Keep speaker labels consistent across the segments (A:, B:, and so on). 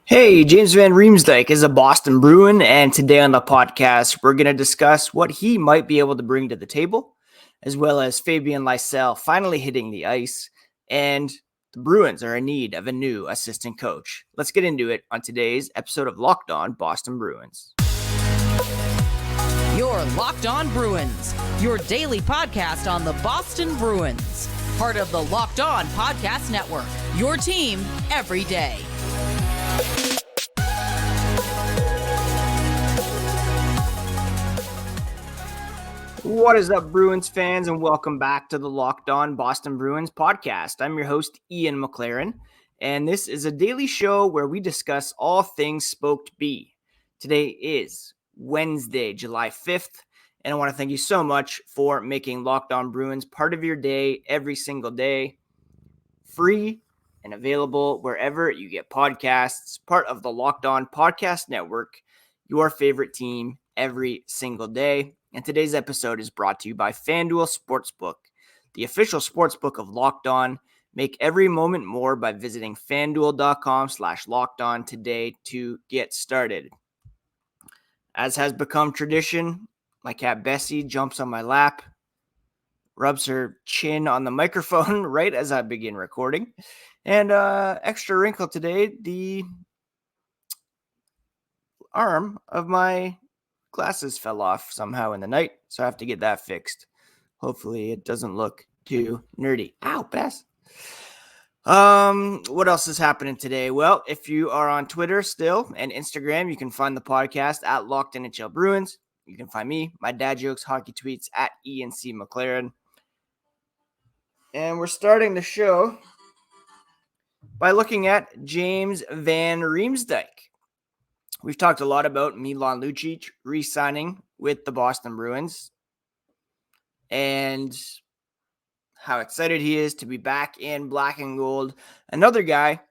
A: Hey, James van Riemsdyk is a Boston Bruin, and today on the podcast, we're going to discuss what he might be able to bring to the table, as well as Fabian Lysell finally hitting the ice, and the Bruins are in need of a new assistant coach. Let's get into it on today's episode of Locked On Boston Bruins.
B: You're Locked On Bruins, your daily podcast on the Boston Bruins, part of the Locked On Podcast Network, your team every day.
A: What is up, Bruins fans, and welcome back to the Locked On Boston Bruins podcast. I'm your host, Ian McLaren, and this is a daily show where we discuss all things Spoked B. Today is Wednesday, July 5th, and I want to thank you so much for making Locked On Bruins part of your day every single day, free and available wherever you get podcasts, part of the Locked On Podcast Network, your favorite team every single day. And today's episode is brought to you by FanDuel Sportsbook, the official sportsbook of Locked On. Make every moment more by visiting FanDuel.com/LockedOn today to get started. As has become tradition, my cat Bessie jumps on my lap, rubs her chin on the microphone right as I begin recording. And extra wrinkle today, the arm of my glasses fell off somehow in the night, so I have to get that fixed. Hopefully it doesn't look too nerdy. Ow, Bess. What else is happening today? Well, if you are on Twitter still and Instagram, you can find the podcast at Locked NHL Bruins. You can find me, my dad jokes, hockey tweets at ENC McLaren. And we're starting the show by looking at James van Riemsdyk. We've talked a lot about Milan Lucic re-signing with the Boston Bruins and how excited he is to be back in black and gold. Another guy,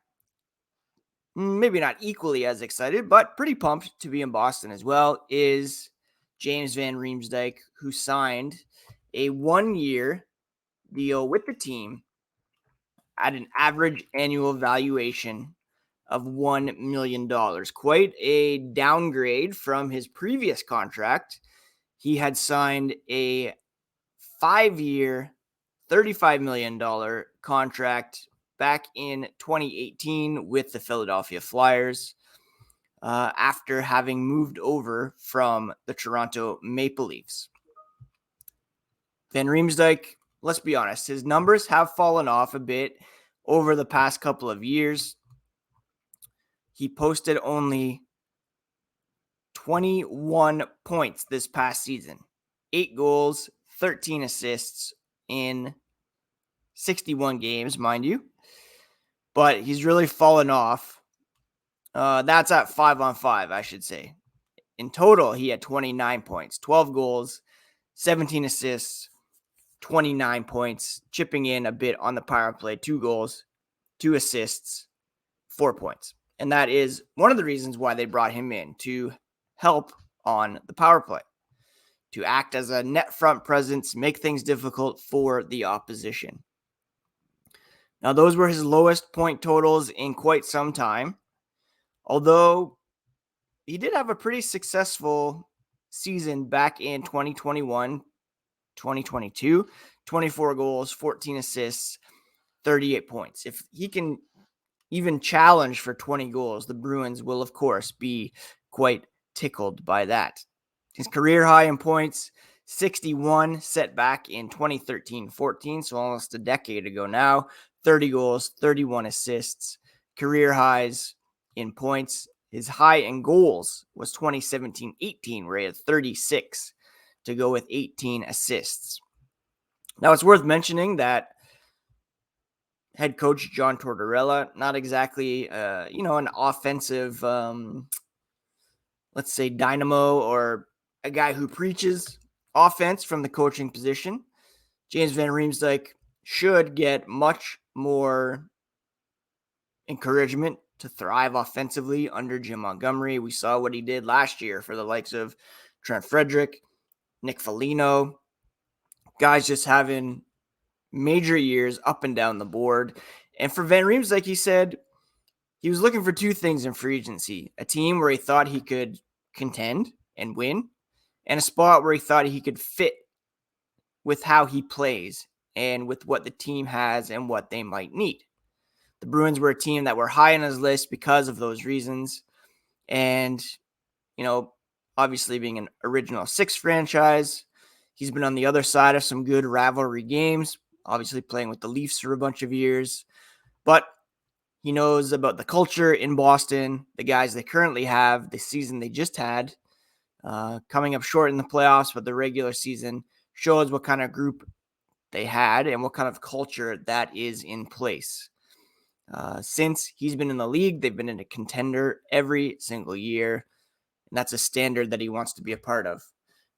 A: maybe not equally as excited, but pretty pumped to be in Boston as well, is James van Riemsdyk, who signed a one-year deal with the team at an average annual valuation of $1 million. Quite a downgrade from his previous contract. He had signed a 5-year, $35 million contract back in 2018 with the Philadelphia Flyers after having moved over from the Toronto Maple Leafs. Van Riemsdyk, let's be honest, his numbers have fallen off a bit over the past couple of years. He posted only 21 points this past season, 8 goals, 13 assists in 61 games, mind you. But he's really fallen off. That's at 5-on-5, I should say. In total, he had 29 points, 12 goals, 17 assists, 29 points, chipping in a bit on the power play, 2 goals, 2 assists, 4 points. And that is one of the reasons why they brought him in, to help on the power play, to act as a net front presence, make things difficult for the opposition. Now, those were his lowest point totals in quite some time, although he did have a pretty successful season back in 2021, 2022, 24 goals, 14 assists, 38 points. If he can even challenge for 20 goals, the Bruins will, of course, be quite tickled by that. His career high in points, 61, set back in 2013-14, so almost a decade ago now. 30 goals, 31 assists, career highs in points. His high in goals was 2017-18, where he had 36 to go with 18 assists. Now, it's worth mentioning that head coach John Tortorella, not exactly, an offensive, let's say, dynamo or a guy who preaches offense from the coaching position. James van Riemsdyk should get much more encouragement to thrive offensively under Jim Montgomery. We saw what he did last year for the likes of Trent Frederick, Nick Foligno, guys just having major years up and down the board. And for Van Riemsdyk, he said He was looking for two things in free agency: a team where he thought he could contend and win, and a spot where he thought he could fit with how he plays and with what the team has and what they might need. The Bruins were a team that were high on his list because of those reasons. And, obviously being an original six franchise, he's been on the other side of some good rivalry games, obviously playing with the Leafs for a bunch of years. But he knows about the culture in Boston, the guys they currently have, the season they just had, coming up short in the playoffs, but the regular season shows what kind of group they had and what kind of culture that is in place. Since he's been in the league, they've been in a contender every single year, and that's a standard that he wants to be a part of.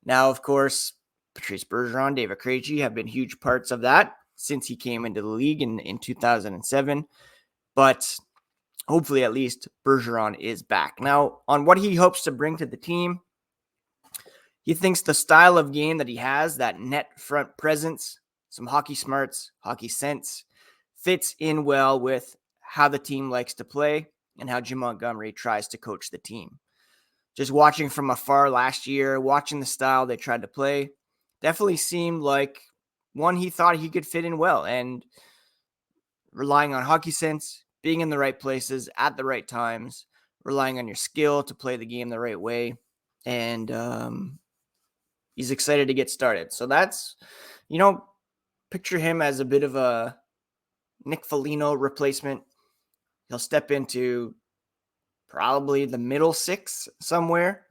A: Now, of course, Patrice Bergeron, David Krejci have been huge parts of that since he came into the league in 2007, but hopefully at least Bergeron is back. Now, on what he hopes to bring to the team, he thinks the style of game that he has, that net front presence, some hockey smarts, hockey sense, fits in well with how the team likes to play and how Jim Montgomery tries to coach the team. Just watching from afar last year, watching the style they tried to play, definitely seemed like one he thought he could fit in well, and relying on hockey sense, being in the right places at the right times, relying on your skill to play the game the right way. And he's excited to get started. So that's, picture him as a bit of a Nick Foligno replacement. He'll step into probably the middle six somewhere,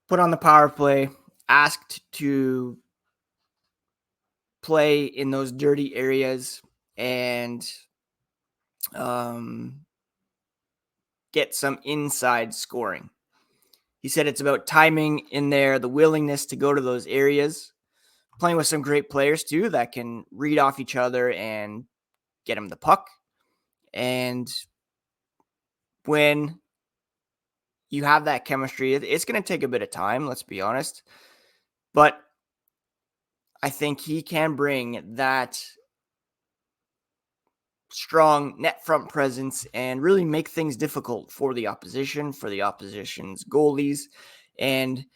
A: put on the power play, asked to play in those dirty areas and get some inside scoring. He said it's about timing in there, the willingness to go to those areas, playing with some great players too that can read off each other and get him the puck. And when you have that chemistry, it's going to take a bit of time, let's be honest. But I think he can bring that strong net front presence and really make things difficult for the opposition, for the opposition's goalies, and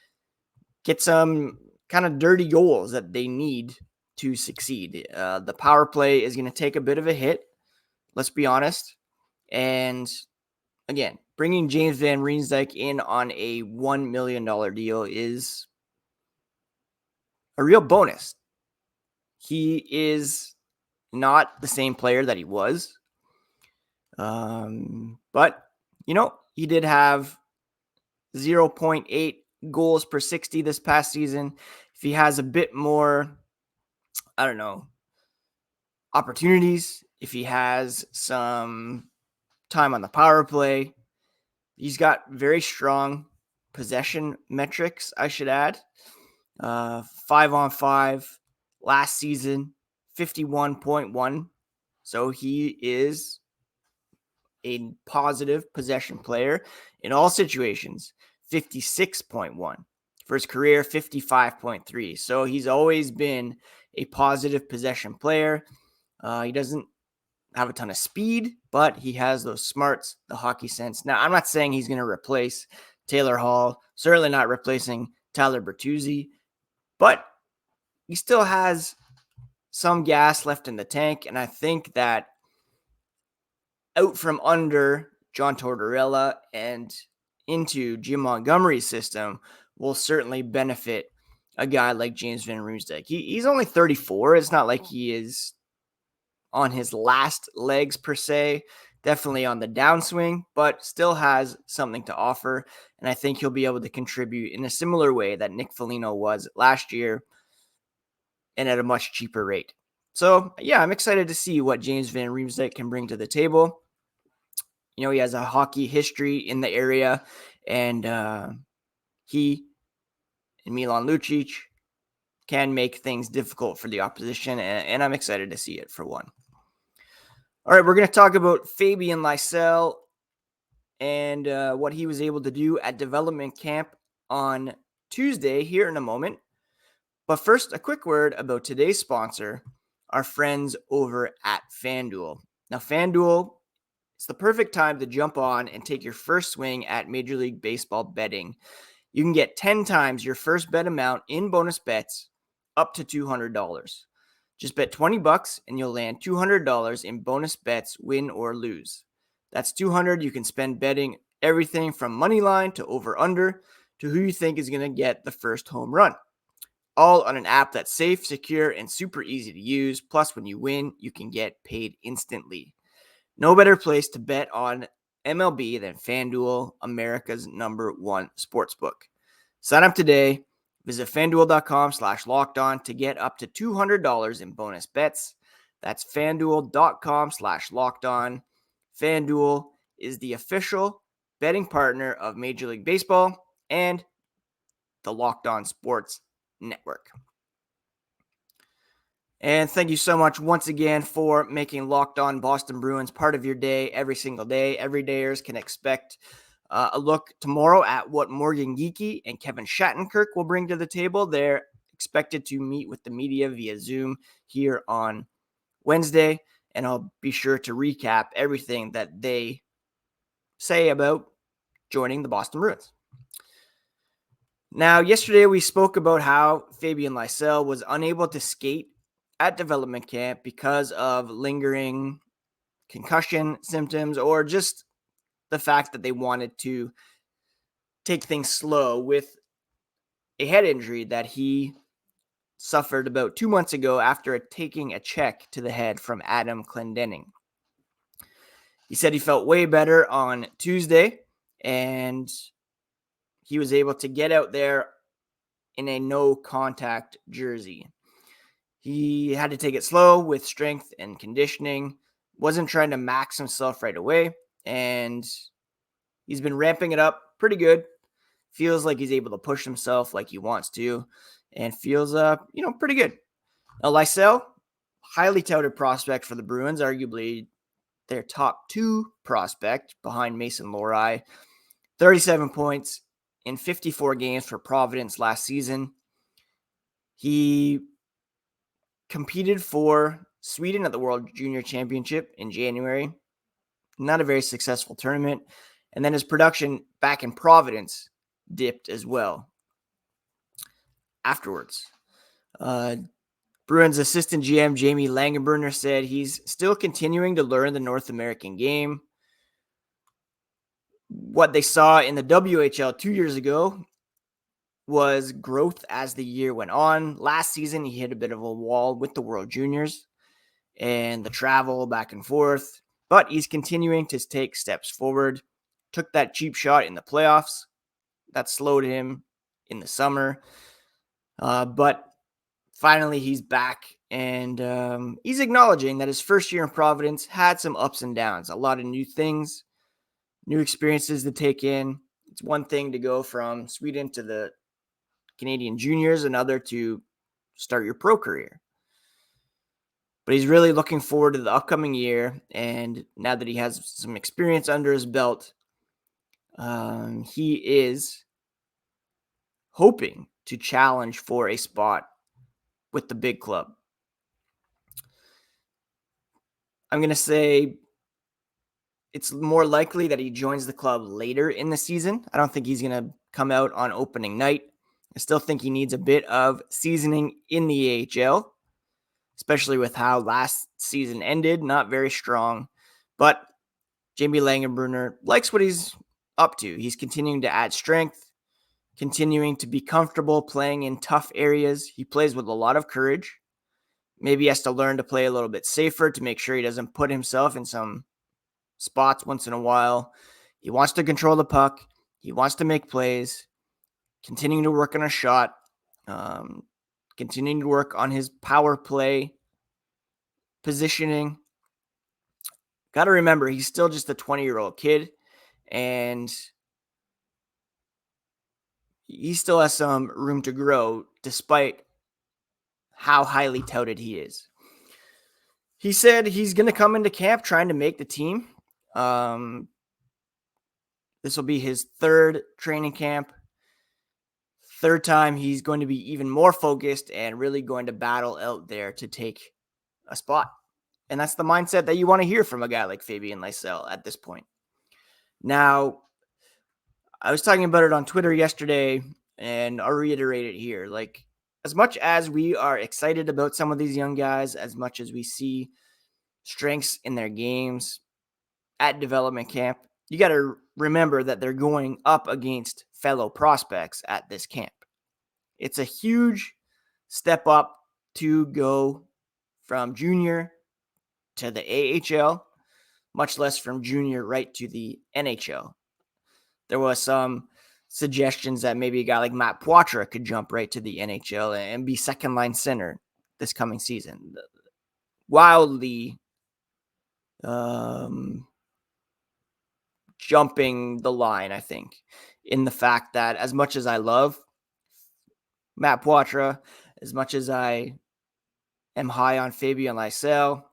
A: get some kind of dirty goals that they need to succeed. The power play is going to take a bit of a hit, let's be honest. And again, bringing James van Riemsdyk in on a $1 million deal is a real bonus. He is not the same player that he was. But, he did have 0.8 goals per 60 this past season. If he has a bit more, opportunities, if he has some time on the power play, he's got very strong possession metrics, I should add. 5-on-5 last season, 51.1. So he is a positive possession player in all situations. 56.1. For his career, 55.3. So he's always been a positive possession player. He doesn't have a ton of speed, but he has those smarts, the hockey sense. Now, I'm not saying he's going to replace Taylor Hall, certainly not replacing Tyler Bertuzzi, but he still has some gas left in the tank, and I think that out from under John Tortorella and into Jim Montgomery's system will certainly benefit a guy like James van Riemsdyk. He's only 34. It's not like he is on his last legs per se, definitely on the downswing, but still has something to offer. And I think he'll be able to contribute in a similar way that Nick Foligno was last year and at a much cheaper rate. So yeah, I'm excited to see what James van Riemsdyk can bring to the table. He has a hockey history in the area, and he and Milan Lucic can make things difficult for the opposition, and I'm excited to see it for one. All right, we're going to talk about Fabian Lysell and what he was able to do at development camp on Tuesday here in a moment. But first, a quick word about today's sponsor, our friends over at FanDuel. Now, FanDuel It's the perfect time to jump on and take your first swing at Major League Baseball betting. You can get 10 times your first bet amount in bonus bets up to $200. Just bet $20 and you'll land $200 in bonus bets, win or lose. That's $200 you can spend betting everything from money line to over under to who you think is going to get the first home run. All on an app that's safe, secure, and super easy to use. Plus, when you win, you can get paid instantly. No better place to bet on MLB than FanDuel, America's #1 sportsbook. Sign up today. Visit FanDuel.com/lockedon to get up to $200 in bonus bets. That's FanDuel.com/lockedon. FanDuel is the official betting partner of Major League Baseball and the Locked On Sports Network. And thank you so much once again for making Locked On Boston Bruins part of your day every single day. Everydayers can expect a look tomorrow at what Morgan Geekie and Kevin Shattenkirk will bring to the table. They're expected to meet with the media via Zoom here on Wednesday, and I'll be sure to recap everything that they say about joining the Boston Bruins. Now, yesterday we spoke about how Fabian Lysell was unable to skate at development camp because of lingering concussion symptoms or just the fact that they wanted to take things slow with a head injury that he suffered about 2 months ago after taking a check to the head from Adam Clendening. He said he felt way better on Tuesday and he was able to get out there in a no contact jersey. He had to take it slow with strength and conditioning, wasn't trying to max himself right away, and he's been ramping it up pretty good. Feels like he's able to push himself like he wants to, and feels, pretty good. Now, Lysell, highly touted prospect for the Bruins, arguably their top 2 prospect behind Mason Lohrei. 37 points in 54 games for Providence last season. He competed for Sweden at the World Junior Championship in January. Not a very successful tournament. And then his production back in Providence dipped as well afterwards. Bruins assistant GM Jamie Langenbrunner said he's still continuing to learn the North American game. What they saw in the WHL 2 years ago was growth as the year went on. Last season, he hit a bit of a wall with the World Juniors and the travel back and forth, but he's continuing to take steps forward. Took that cheap shot in the playoffs. That slowed him in the summer. But finally, he's back, and he's acknowledging that his first year in Providence had some ups and downs, a lot of new things, new experiences to take in. It's one thing to go from Sweden to the Canadian juniors, another to start your pro career. But he's really looking forward to the upcoming year, and now that he has some experience under his belt, he is hoping to challenge for a spot with the big club. I'm going to say it's more likely that he joins the club later in the season. I don't think he's going to come out on opening night. I still think he needs a bit of seasoning in the AHL, especially with how last season ended. Not very strong, but Jamie Langenbrunner likes what he's up to. He's continuing to add strength, continuing to be comfortable playing in tough areas. He plays with a lot of courage. Maybe he has to learn to play a little bit safer to make sure he doesn't put himself in some spots once in a while. He wants to control the puck. He wants to make plays, continuing to work on a shot, continuing to work on his power play positioning. Got to remember, he's still just a 20-year-old kid, and he still has some room to grow despite how highly touted he is. He said he's going to come into camp trying to make the team. This will be his third training camp. Third time, he's going to be even more focused and really going to battle out there to take a spot. And that's the mindset that you want to hear from a guy like Fabian Lysell at this point. Now, I was talking about it on Twitter yesterday, and I'll reiterate it here. Like, as much as we are excited about some of these young guys, as much as we see strengths in their games at development camp, you got to remember that they're going up against fellow prospects at this camp. It's a huge step up to go from junior to the AHL, much less from junior right to the NHL. There was some suggestions that maybe a guy like Matt Poitras could jump right to the NHL and be second line center this coming season. Wildly jumping the line, I think, in the fact that as much as I love Matt Poitras, as much as I am high on Fabian Lysell,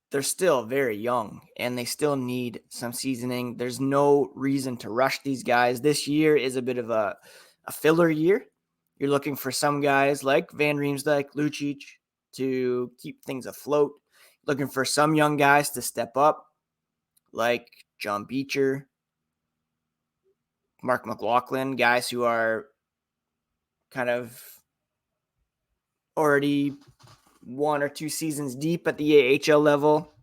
A: they're still very young and they still need some seasoning. There's no reason to rush these guys. This year is a bit of a filler year. You're looking for some guys like Van Riemsdyk, Lucic to keep things afloat. Looking for some young guys to step up like John Beecher, Mark McLaughlin, guys who are kind of already 1 or 2 seasons deep at the AHL level.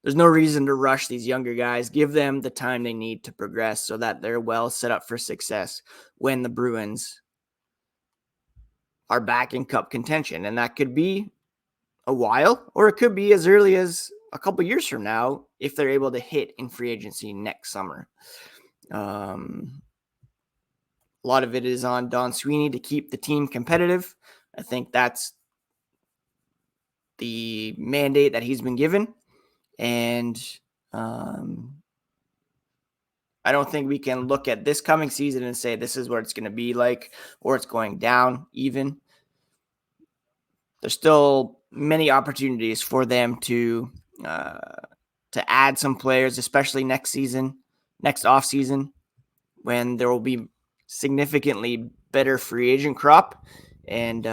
A: There's no reason to rush these younger guys. Give them the time they need to progress so that they're well set up for success when the Bruins are back in cup contention. And that could be a while, or it could be as early as a couple years from now if they're able to hit in free agency next summer. A lot of it is on Don Sweeney to keep the team competitive. I think that's the mandate that he's been given. And I don't think we can look at this coming season and say this is what it's going to be like, or it's going down even. There's still many opportunities for them to add some players, especially next offseason, when there will be significantly better free agent crop. And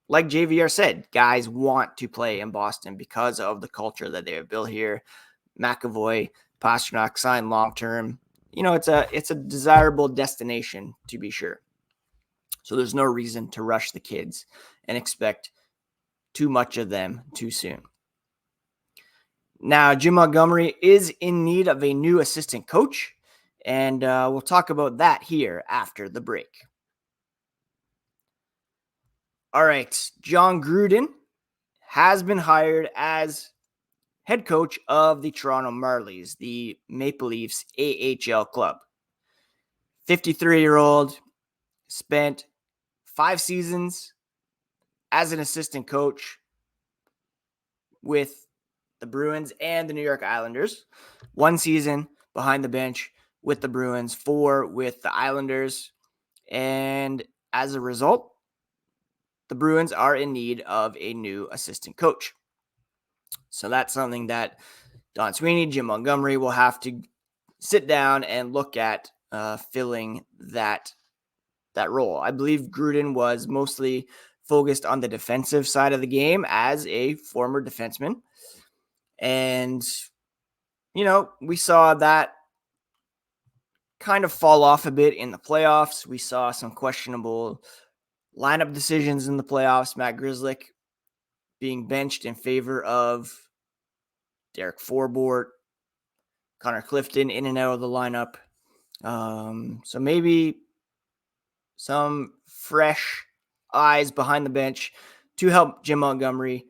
A: like JVR said, guys want to play in Boston because of the culture that they have built here. McAvoy, Pastrnak signed long-term. You know, it's a desirable destination to be sure. So there's no reason to rush the kids and expect too much of them too soon. Now, Jim Montgomery is in need of a new assistant coach, and we'll talk about that here after the break. All right, John Gruden has been hired as head coach of the Toronto Marlies, the Maple Leafs AHL club. 53-year-old, spent 5 seasons as an assistant coach with the Bruins and the New York Islanders. 1 season behind the bench with the Bruins, 4 with the Islanders. And as a result, the Bruins are in need of a new assistant coach. So that's something that Don Sweeney, Jim Montgomery will have to sit down and look at filling that role. I believe Gruden was mostly focused on the defensive side of the game as a former defenseman. And, you know, we saw that kind of fall off a bit in the playoffs. We saw some questionable lineup decisions in the playoffs. Matt Grzelcyk being benched in favor of Derek Forbort, Connor Clifton in and out of the lineup. So maybe some fresh eyes behind the bench to help Jim Montgomery.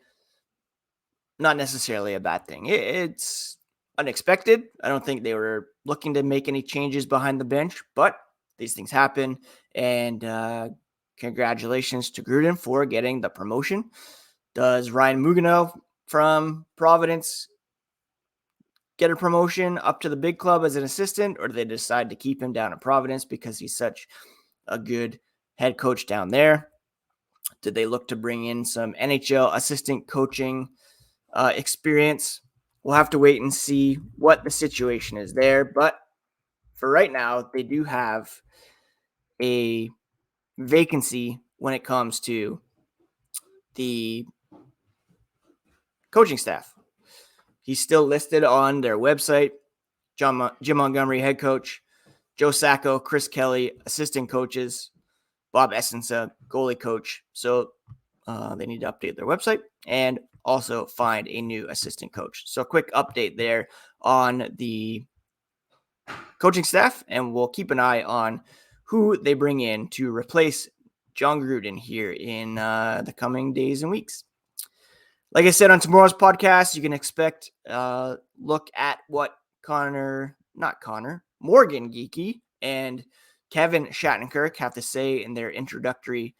A: Not necessarily a bad thing. It's unexpected. I don't think they were looking to make any changes behind the bench, but these things happen. And congratulations to Gruden for getting the promotion. Does Ryan Mugano from Providence get a promotion up to the big club as an assistant, or do they decide to keep him down in Providence because he's such a good head coach down there? Did they look to bring in some NHL assistant coaching experience? We'll have to wait and see what the situation is there. But for right now, they do have a vacancy when it comes to the coaching staff. He's still listed on their website. Jim Montgomery, head coach. Joe Sacco, Chris Kelly, assistant coaches. Bob Essensa, goalie coach. So they need to update their website and also find a new assistant coach. So quick update there on the coaching staff, and we'll keep an eye on who they bring in to replace John Gruden here in the coming days and weeks. Like I said, on tomorrow's podcast, you can expect a look at what Morgan Geekie and Kevin Shattenkirk have to say in their introductory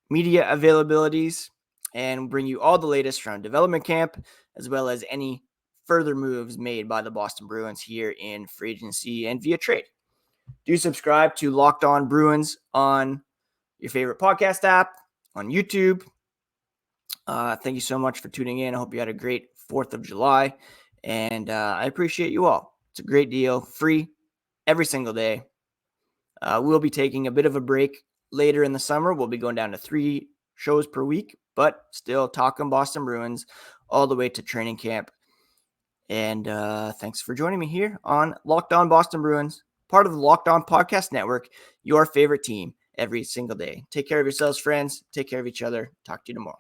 A: media availabilities, and bring you all the latest from development camp, as well as any further moves made by the Boston Bruins here in free agency and via trade. Do subscribe to Locked On Bruins on your favorite podcast app, on YouTube. Thank you so much for tuning in. I hope you had a great 4th of July, and I appreciate you all. It's a great deal, free every single day. We'll be taking a bit of a break later in the summer. We'll be going down to 3 shows per week, but still talking Boston Bruins all the way to training camp. And thanks for joining me here on Locked On Boston Bruins, part of the Locked On Podcast Network, your favorite team every single day. Take care of yourselves, friends. Take care of each other. Talk to you tomorrow.